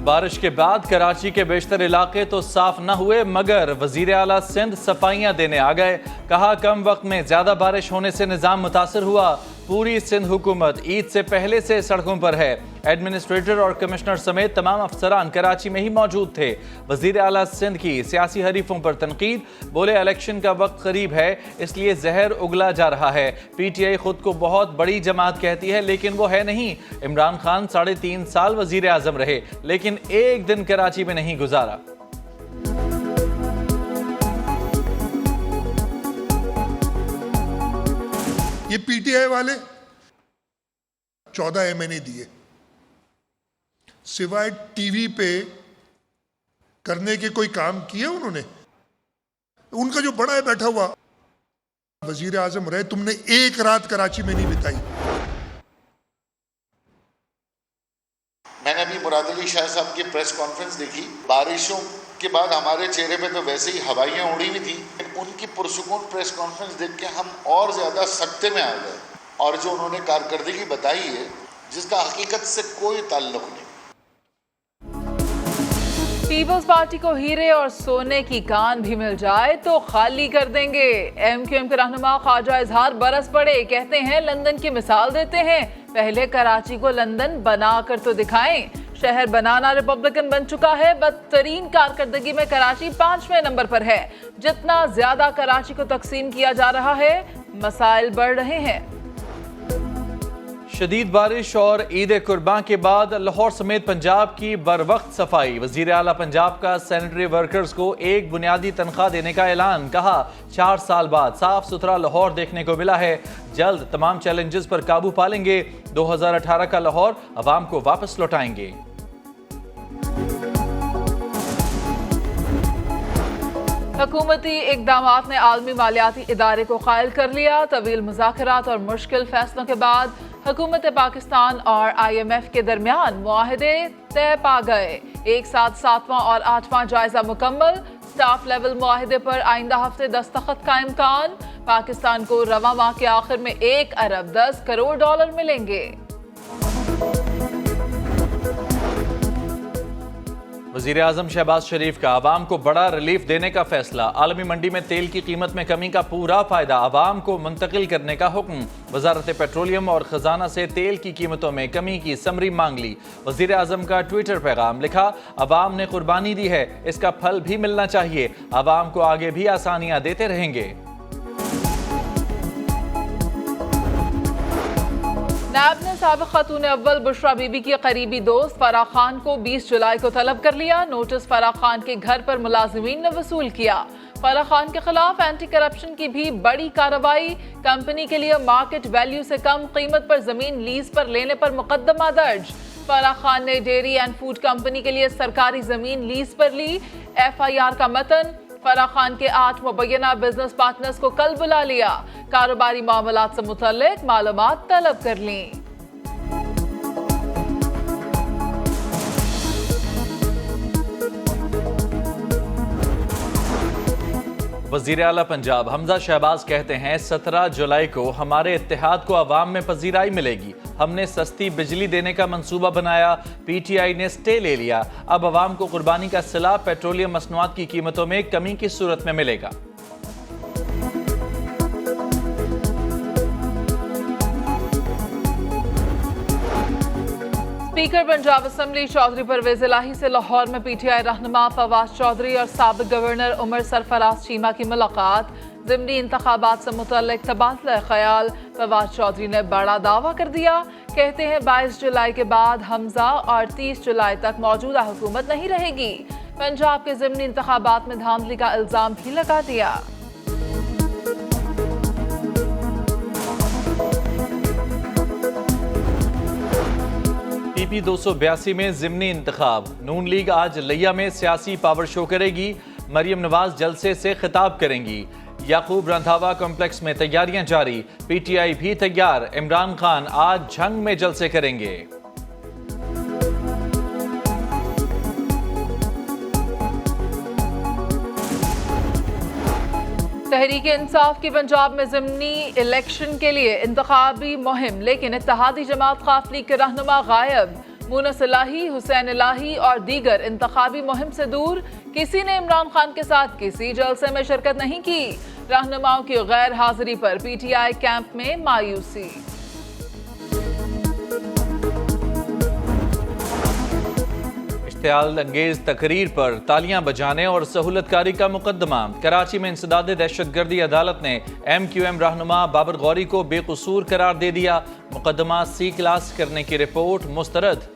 बारिश के बाद कराची के बेशतर इलाके तो साफ न हुए, मगर वजीर आला सिंध सफाइयां देने आ गए। कहा कम वक्त में ज्यादा बारिश होने से निज़ाम मुतासर हुआ। पूरी सिंध हुकूमत ईद से पहले से सड़कों पर है। एडमिनिस्ट्रेटर और कमिश्नर समेत तमाम अफसरान कराची में ही मौजूद थे। वजीर आला सिंध की सियासी हरीफों पर तनकीद, बोले इलेक्शन का वक्त करीब है इसलिए जहर उगला जा रहा है। PTI खुद को बहुत बड़ी जमात कहती है लेकिन वो है नहीं। इमरान खान 3.5 साल वजीर आजम रहे लेकिन एक दिन कराची में नहीं गुजारा। ये PTI वाले 14 MNA दिए, सिवाय टीवी पे करने के कोई काम किए उन्होंने? उनका जो बड़ा है बैठा हुआ वजीर आजम रहे, तुमने एक रात कराची में नहीं बिताई। मैंने अभी मुराद अली शाह साहब की प्रेस कॉन्फ्रेंस देखी। बारिशों के बाद हमारे चेहरे पे तो वैसे ही हवाइयाँ उड़ी हुई थी, उनकी पुरसुकून प्रेस कॉन्फ्रेंस देख के हम और ज़्यादा सख्ते में आ गए। और जो उन्होंने कारकर्दगी बताई है जिसका हकीकत से कोई ताल्लुक नहीं। पीपल्स पार्टी को हीरे और सोने की कान भी मिल जाए तो खाली कर देंगे। MQM के रहनुमा ख्वाजा इजहार बरस पड़े, कहते हैं लंदन की मिसाल देते हैं, पहले कराची को लंदन बना कर तो दिखाएं। शहर बनाना रिपब्लिकन बन चुका है, बदतरीन कारकर्दगी में कराची 5वें नंबर पर है। जितना ज्यादा कराची को तकसीम किया जा रहा है मसाइल बढ़ रहे हैं। शदीद बारिश और ईद कुर्बान के बाद लाहौर समेत पंजाब की बरवक्त सफाई। वजीर आला पंजाब का सैनिटरी वर्कर्स को एक बुनियादी तनख्वाह देने का ऐलान। कहा 4 साल बाद साफ सुथरा लाहौर देखने को मिला है, जल्द तमाम चैलेंजेस पर काबू पा लेंगे। 2018 का लाहौर अवाम को वापस लौटाएंगे। हुकूमती इक़दामात ने आलमी मालियाती इदारे को कायल कर लिया। तवील मुज़ाकरात और मुश्किल फैसलों के बाद हुकूमत पाकिस्तान और IMF के दरमियान मुआहदे तय पा गए। एक साथ 7वां और 8वां जायजा मुकम्मल। स्टाफ लेवल मुआहदे पर आइंदा हफ्ते दस्तखत का इम्कान। पाकिस्तान को रवा माह के आखिर में 1 अरब 10 करोड़ डॉलर मिलेंगे। वज़ीर आज़म शहबाज शरीफ का अवाम को बड़ा रिलीफ देने का फैसला। आलमी मंडी में तेल की कीमत में कमी का पूरा फायदा अवाम को मुंतकिल करने का हुक्म। वजारत पेट्रोलियम और खजाना से तेल की कीमतों में कमी की समरी मांग ली। वज़ीर आज़म का ट्विटर पैगाम, लिखा अवाम ने कुर्बानी दी है, इसका फल भी मिलना चाहिए। अवाम को आगे भी आसानियां देते रहेंगे। नैब ने साबिक़ खातून अव्वल बुशरा बीबी की करीबी दोस्त फराह खान को 20 जुलाई को तलब कर लिया। नोटिस फराह खान के घर पर मुलाजिमीन ने वसूल किया। फराह खान के खिलाफ एंटी करप्शन की भी बड़ी कार्रवाई। कंपनी के लिए मार्केट वैल्यू से कम कीमत पर जमीन लीज पर लेने पर मुकदमा दर्ज। फराह खान ने डेयरी एंड फूड कंपनी के लिए सरकारी जमीन लीज पर ली। FIR का मतन, फराह खान के 8 मुबैना बिजनेस पार्टनर्स को कल बुला लिया। कारोबारी मामलात से मुतल्लिक मालूमात तलब कर ली। वज़ीर आला पंजाब हमजा शहबाज कहते हैं 17 जुलाई को हमारे इत्तेहाद को अवाम में पजीराई मिलेगी। हमने सस्ती बिजली देने का मंसूबा बनाया, PTI ने स्टे ले लिया। अब अवाम को कुर्बानी का सिला पेट्रोलियम मसनूआत की कीमतों में कमी की सूरत में मिलेगा। स्पीकर पंजाब असम्बली चौधरी परवेज इलाही से लाहौर में PTI रहनुमा फवाद चौधरी और साबिक गवर्नर उमर सरफराज चीमा की मुलाकात। ज़िमनी इंतखाबात से मुतल्लिक तबादला ख्याल। फवाद चौधरी ने बड़ा दावा कर दिया, कहते हैं 22 जुलाई के बाद हमजा और 30 जुलाई तक मौजूदा हुकूमत नहीं रहेगी। पंजाब के ज़िमनी इंतखाबात में धांधली का इल्जाम भी लगा दिया। PP 282 में ज़िमनी इंतखाब। नून लीग आज लिया में सियासी पावर शो करेगी। मरियम नवाज जलसे से खिताब करेंगी। याकूब रंधावा कॉम्प्लेक्स में तैयारियां जारी। PTI भी तैयार। इमरान खान आज झंग में जलसे करेंगे। तहरीक इंसाफ की पंजाब में ज़िमनी इलेक्शन के लिए इंतखाबी मुहिम, लेकिन इत्तेहादी जमात खाफ लीग के रहनुमा गायब। मुनस इलाही, हुसैन इलाही और दीगर इंतखाबी मुहिम से दूर। किसी ने इमरान खान के साथ किसी जलसे में शिरकत नहीं की। रहनुमाओं की गैर हाजिरी पर पीटीआई कैंप में मायूसी। इश्तियाल अंगेज तकरीर पर तालियां बजाने और सहूलतकारी का मुकदमा। कराची में इंसदाद दहशतगर्दी अदालत ने MQM रहनुमा बाबर गौरी को बेकसूर करार दे दिया। मुकदमा C क्लास करने की रिपोर्ट मुस्तरद।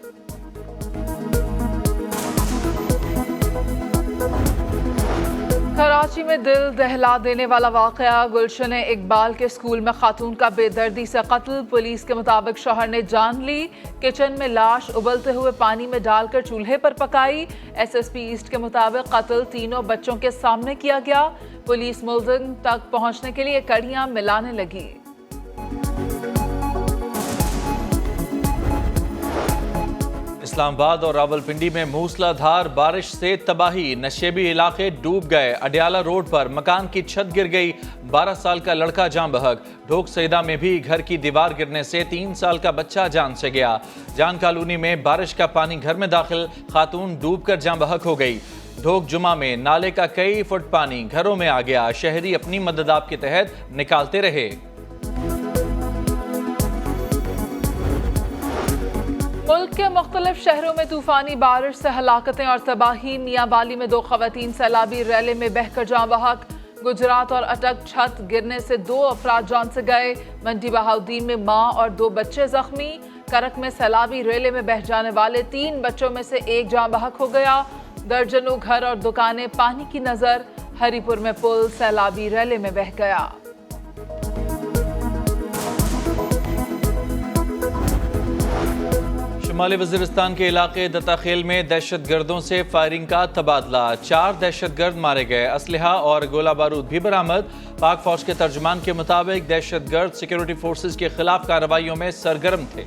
कराची में दिल दहला देने वाला वाकया। गुलशन इकबाल के स्कूल में खातून का बेदर्दी से कत्ल। पुलिस के मुताबिक शौहर ने जान ली। किचन में लाश उबलते हुए पानी में डालकर चूल्हे पर पकाई। SSP ईस्ट के मुताबिक कत्ल तीनों बच्चों के सामने किया गया। पुलिस मुल्जिम तक पहुंचने के लिए कड़ियां मिलाने लगी। इस्लामाबाद और रावलपिंडी में मूसलाधार बारिश से तबाही। नशेबी इलाके डूब गए। अडियाला रोड पर मकान की छत गिर गई। 12 साल का लड़का जान बहक। ढोक सईदा में भी घर की दीवार गिरने से 3 साल का बच्चा जान से गया। जान कॉलोनी में बारिश का पानी घर में दाखिल। खातून डूबकर जान बहक हो गई। ढोक जुमा में नाले का कई फुट पानी घरों में आ गया। शहरी अपनी मदद आप के तहत निकालते रहे। मुल्क के मुख्तलिफ शहरों में तूफानी बारिश से हलाकतें और तबाही। मियाँ वाली में 2 खवातीन सैलाबी रैले में बहकर जान बहक। गुजरात और अटक छत गिरने से 2 अफराद जान से गए। मंडी बहाउद्दीन में माँ और 2 बच्चे जख्मी। करक में सैलाबी रेले में बह जाने वाले 3 बच्चों में से 1 जान बहक हो गया। दर्जनों घर और दुकानें पानी की नजर। हरीपुर में पुल सैलाबी रेले में बह गया। शुमाली वज़ीरिस्तान के इलाके दत्ताखेल में दहशतगर्दों से फायरिंग का तबादला। 4 दहशतगर्द मारे गए। असलहा और गोला बारूद भी बरामद। पाक फौज के तर्जुमान के मुताबिक दहशतगर्द सिक्योरिटी फोर्सेज के खिलाफ कार्रवाइयों में सरगर्म थे।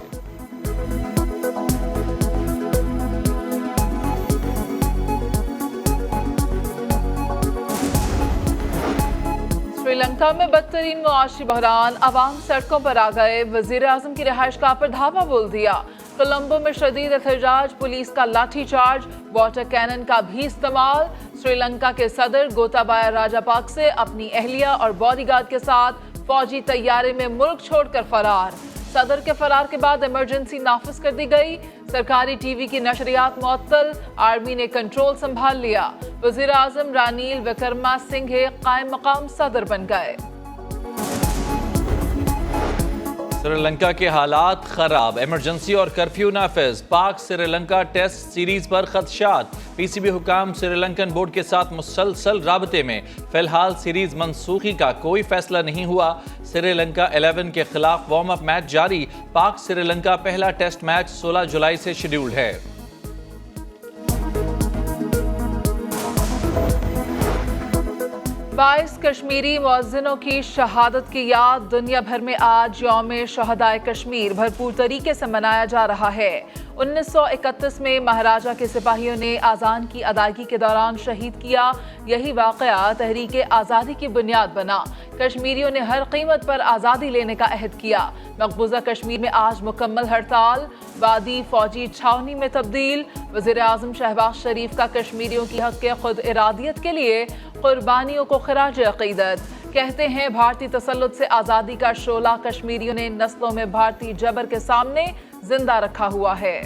श्रीलंका में बदतरीन मुआशी बहरान। अवाम सड़कों पर आ गए। वजीर आजम की रिहाइशगाह पर धावा बोल दिया। कोलंबो में शदीद एहतजाज। पुलिस का लाठीचार्ज। वाटर कैनन का भी इस्तेमाल। श्रीलंका के सदर गोताबाया राजापाक्से अपनी अहलिया और बॉडीगार्ड के साथ फौजी तैयारे में मुल्क छोड़कर फरार। सदर के फरार के बाद इमरजेंसी नाफिज कर दी गई। सरकारी टीवी की नशरियात मुअत्तल। आर्मी ने कंट्रोल संभाल लिया। वजीर आजम रानील विक्रमासिंघे कायम मकाम सदर बन गए। श्रीलंका के हालात खराब। इमरजेंसी और कर्फ्यू नाफिज। पाक श्रीलंका टेस्ट सीरीज पर खदशात। PCB हुकाम श्रीलंकन बोर्ड के साथ मुसलसल राबते में। फिलहाल सीरीज मनसूखी का कोई फैसला नहीं हुआ। श्रीलंका 11 के खिलाफ वार्म अप मैच जारी। पाक श्रीलंका पहला टेस्ट मैच 16 जुलाई से शेड्यूल्ड है। 22 कश्मीरी मुअज्जिनों की शहादत की याद। दुनिया भर में आज यौम शहदाए कश्मीर भरपूर तरीके से मनाया जा रहा है। 1931 में महाराजा के सिपाहियों ने आज़ान की अदायगी के दौरान शहीद किया। यही वाक़या तहरीक आज़ादी की बुनियाद बना। कश्मीरियों ने हर कीमत पर आज़ादी लेने का अहद किया। मकबूजा कश्मीर में आज मुकम्मल हड़ताल। वादी फौजी छावनी में तब्दील। वज़ीर आज़म शहबाज शरीफ का कश्मीरियों की हक़ के खुद इरादियत के लिए कुर्बानियों को खिराज अक़ीदत। कहते हैं भारतीय तसल्लुत से आज़ादी का शोला कश्मीरियों ने नस्लों में भारतीय जबर के सामने जिंदा रखा हुआ है।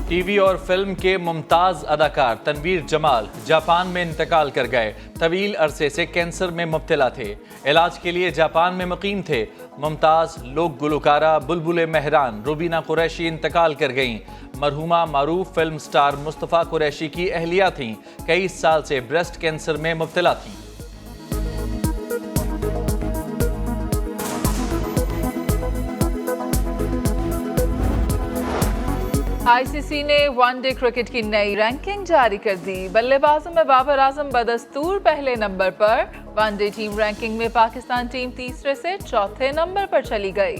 टीवी और फिल्म के मुमताज अदाकार तनवीर जमाल जापान में इंतकाल कर गए। तवील अरसे से कैंसर में मुब्तला थे। इलाज के लिए जापान में मुकीम थे। मुमताज लोक गुलकारा बुलबुल मेहरान रुबीना कुरैशी इंतकाल कर गईं। मरहुमा मारूफ फिल्म स्टार मुस्तफ़ा कुरैशी की अहलिया थीं। कई साल से ब्रेस्ट कैंसर में मुब्तला थीं। ICC ने वनडे क्रिकेट की नई रैंकिंग जारी कर दी। बल्लेबाजों में बाबर आजम बदस्तूर पहले नंबर पर। वनडे टीम रैंकिंग में पाकिस्तान टीम तीसरे से चौथे नंबर पर चली गई।